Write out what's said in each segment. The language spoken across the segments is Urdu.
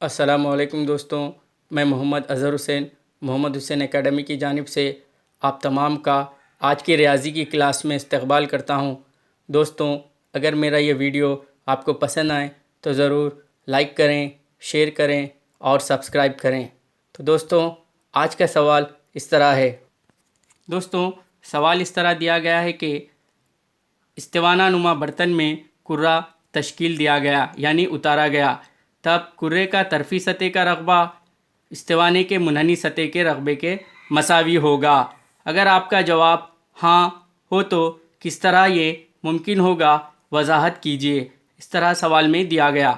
السلام علیکم دوستوں، میں محمد اظہر حسین محمد حسین اکیڈمی کی جانب سے آپ تمام کا آج کی ریاضی کی کلاس میں استقبال کرتا ہوں۔ دوستوں، اگر میرا یہ ویڈیو آپ کو پسند آئے تو ضرور لائک کریں، شیئر کریں اور سبسکرائب کریں۔ تو دوستوں، آج کا سوال اس طرح ہے۔ دوستوں، سوال اس طرح دیا گیا ہے کہ استوانہ نما برتن میں کرہ تشکیل دیا گیا یعنی اتارا گیا، تب کرے کا طرفی سطح کا رقبہ استوانے کے منحنی سطح کے رقبے کے مساوی ہوگا۔ اگر آپ کا جواب ہاں ہو تو کس طرح یہ ممکن ہوگا وضاحت کیجیے، اس طرح سوال میں دیا گیا۔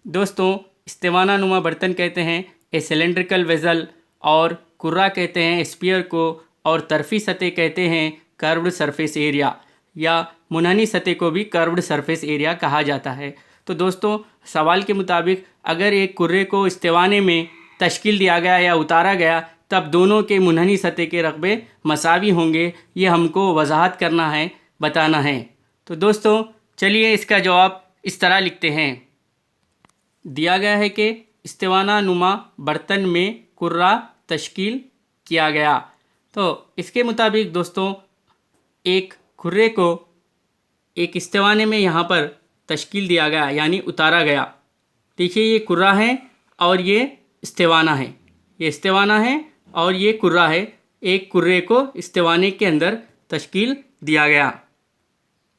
دوستوں، استوانہ نما برتن کہتے ہیں اے سلینڈریکل ویزل، اور کرہ کہتے ہیں اسپیئر کو، اور طرفی سطح کہتے ہیں کروڈ سرفیس ایریا، یا منحنی سطح کو بھی کروڈ سرفیس ایریا کہا جاتا ہے۔ تو دوستوں، سوال کے مطابق اگر ایک کرے کو استوانے میں تشکیل دیا گیا یا اتارا گیا تب دونوں کے منحنی سطح کے رقبے مساوی ہوں گے، یہ ہم کو وضاحت کرنا ہے، بتانا ہے۔ تو دوستوں، چلیے اس کا جواب اس طرح لکھتے ہیں۔ دیا گیا ہے کہ استوانہ نما برتن میں کرہ تشکیل کیا گیا، تو اس کے مطابق دوستوں ایک کرے کو ایک استوانے میں یہاں پر تشکیل دیا گیا یعنی اتارا گیا۔ دیکھیے یہ کرہ ہے اور یہ استوانہ ہے، یہ استوانہ ہے اور یہ کرہ ہے۔ ایک کرے کو استوانے کے اندر تشکیل دیا گیا۔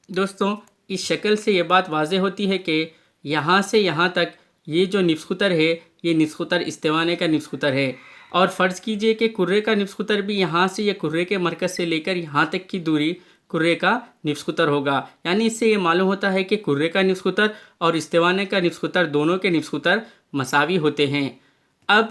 دوستوں، اس شکل سے یہ بات واضح ہوتی ہے کہ یہاں سے یہاں تک یہ جو نصف قطر ہے یہ نصف قطر استوانے کا نصف قطر ہے، اور فرض کیجئے کہ کرے کا نصف قطر بھی یہاں سے یہ کرے کے مرکز سے لے کر یہاں تک کی دوری کرے کا نصف قطر ہوگا۔ یعنی اس سے یہ معلوم ہوتا ہے کہ کرے کا نصف قطر اور استوانے کا نصف قطر دونوں کے نصف قطر مساوی ہوتے ہیں۔ اب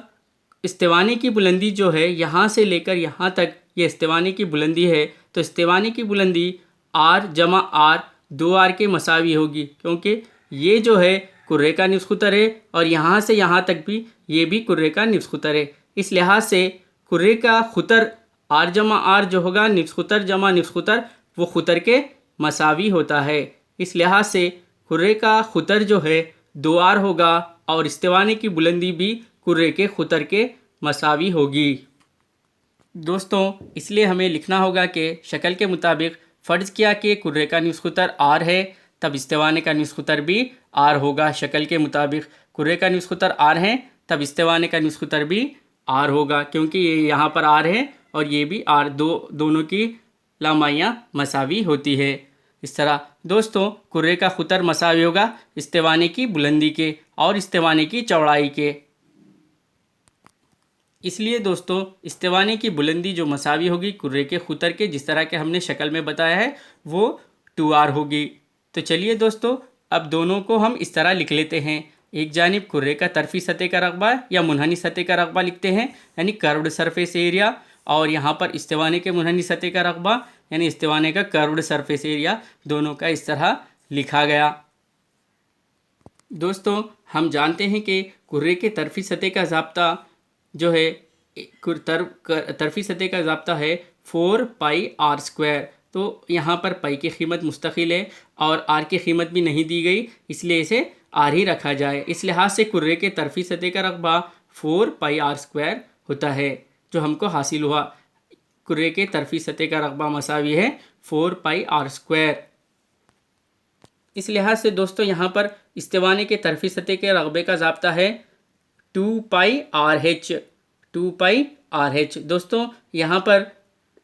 استوانے کی بلندی جو ہے یہاں سے لے کر یہاں تک یہ استوانے کی بلندی ہے، تو استوانے کی بلندی r جمع r 2r کے مساوی ہوگی، کیونکہ یہ جو ہے کرے کا نصف قطر ہے اور یہاں سے یہاں تک بھی یہ بھی کرے کا نصف قطر ہے۔ اس لحاظ سے کرے کا قطر r جمع r جو ہوگا نصف قطر جمع نصف قطر وہ قطر کے مساوی ہوتا ہے۔ اس لحاظ سے کرے کا قطر جو ہے 2r ہوگا اور استوانے کی بلندی بھی کرے کے قطر کے مساوی ہوگی۔ دوستوں، اس لیے ہمیں لکھنا ہوگا کہ شکل کے مطابق فرض کیا کہ کرے کا نصف قطر r ہے، تب استوانے کا نصف قطر بھی r ہوگا۔ شکل کے مطابق کرے کا نصف قطر r ہے تب استوانے کا نصف قطر بھی r ہوگا، کیونکہ یہ یہاں پر r ہے اور یہ بھی r، دونوں کی لامائیاں مساوی ہوتی ہے۔ اس طرح دوستوں کرے کا قطر مساوی ہوگا استوانے کی بلندی کے اور استوانے کی چوڑائی کے۔ اس لیے دوستوں استوانے کی بلندی جو مساوی ہوگی کرے کے قطر کے، جس طرح کہ ہم نے شکل میں بتایا ہے، وہ 2r ہوگی۔ تو چلیے دوستوں اب دونوں کو ہم اس طرح لکھ لیتے ہیں۔ ایک جانب کرے کا طرفی سطح کا رقبہ یا منحنی سطح کا رقبہ لکھتے ہیں یعنی کروڈ سرفیس ایریا، اور یہاں پر استوانے کے منحنی سطح کا رقبہ یعنی استوانے کا کروڈ سرفیس ایریا، دونوں کا اس طرح لکھا گیا۔ دوستوں، ہم جانتے ہیں کہ کرے کے طرفی سطح کا ضابطہ جو ہے طرفی سطح کا ضابطہ ہے 4 پائی r اسکوائر، تو یہاں پر پائی کی قیمت مستقل ہے اور r کی قیمت بھی نہیں دی گئی، اس لیے اسے r ہی رکھا جائے۔ اس لحاظ سے کرے کے طرفی سطح کا رقبہ 4 پائی r اسکوائر ہوتا ہے، جو ہم کو حاصل ہوا۔ کرے کے طرفی سطح کا رقبہ مساوی ہے 4 پائی r اسکوائر۔ اس لحاظ سے دوستوں یہاں پر استوانے کے طرفی سطح کے رقبے کا ضابطہ ہے 2 پائی RH، 2 پائی RH۔ دوستوں یہاں پر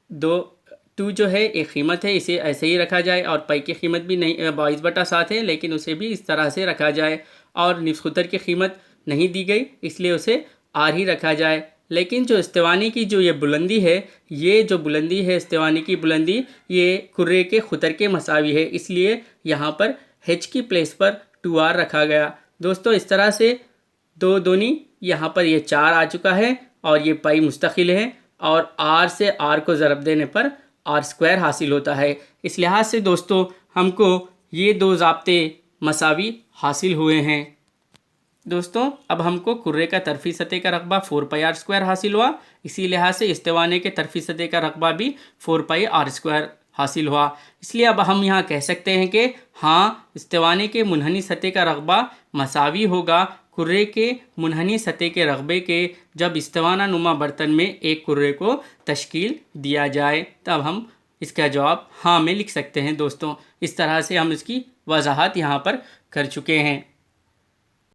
2 جو ہے ایک قیمت ہے، اسے ایسے ہی رکھا جائے، اور پائی کی قیمت بھی نہیں 22/7 ہے، لیکن اسے بھی اس طرح سے رکھا جائے، اور نصف قطر کی قیمت نہیں دی گئی اس لیے اسے r ہی رکھا جائے۔ لیکن جو استوانے کی جو یہ بلندی ہے، یہ جو بلندی ہے استوانے کی بلندی، یہ کرے کے قطر کے مساوی ہے، اس لیے یہاں پر h کی پلیس پر 2r رکھا گیا۔ دوستوں اس طرح سے دو دونی یہاں پر یہ 4 آ چکا ہے اور یہ پائی مستقل ہے، اور r سے r کو ضرب دینے پر r اسکوائر حاصل ہوتا ہے۔ اس لحاظ سے دوستوں ہم کو یہ دو ضابطے مساوی حاصل ہوئے ہیں۔ دوستوں اب ہم کو کرے کا طرفی سطح کا رقبہ 4 پائی r اسکوائر حاصل ہوا، اسی لحاظ سے استوانے کے طرفی سطح کا رقبہ بھی 4 پائی r اسکوائر حاصل ہوا۔ اس لیے اب ہم یہاں کہہ سکتے ہیں کہ ہاں استوانے کے منحنی سطح کا رقبہ مساوی ہوگا کرے کے منحنی سطح کے رقبے کے جب استوانہ نما برتن میں ایک کرے کو تشکیل دیا جائے تب ہم اس کا جواب ہاں میں لکھ سکتے ہیں دوستوں۔ اس طرح سے ہم اس کی وضاحت یہاں پر کر چکے ہیں۔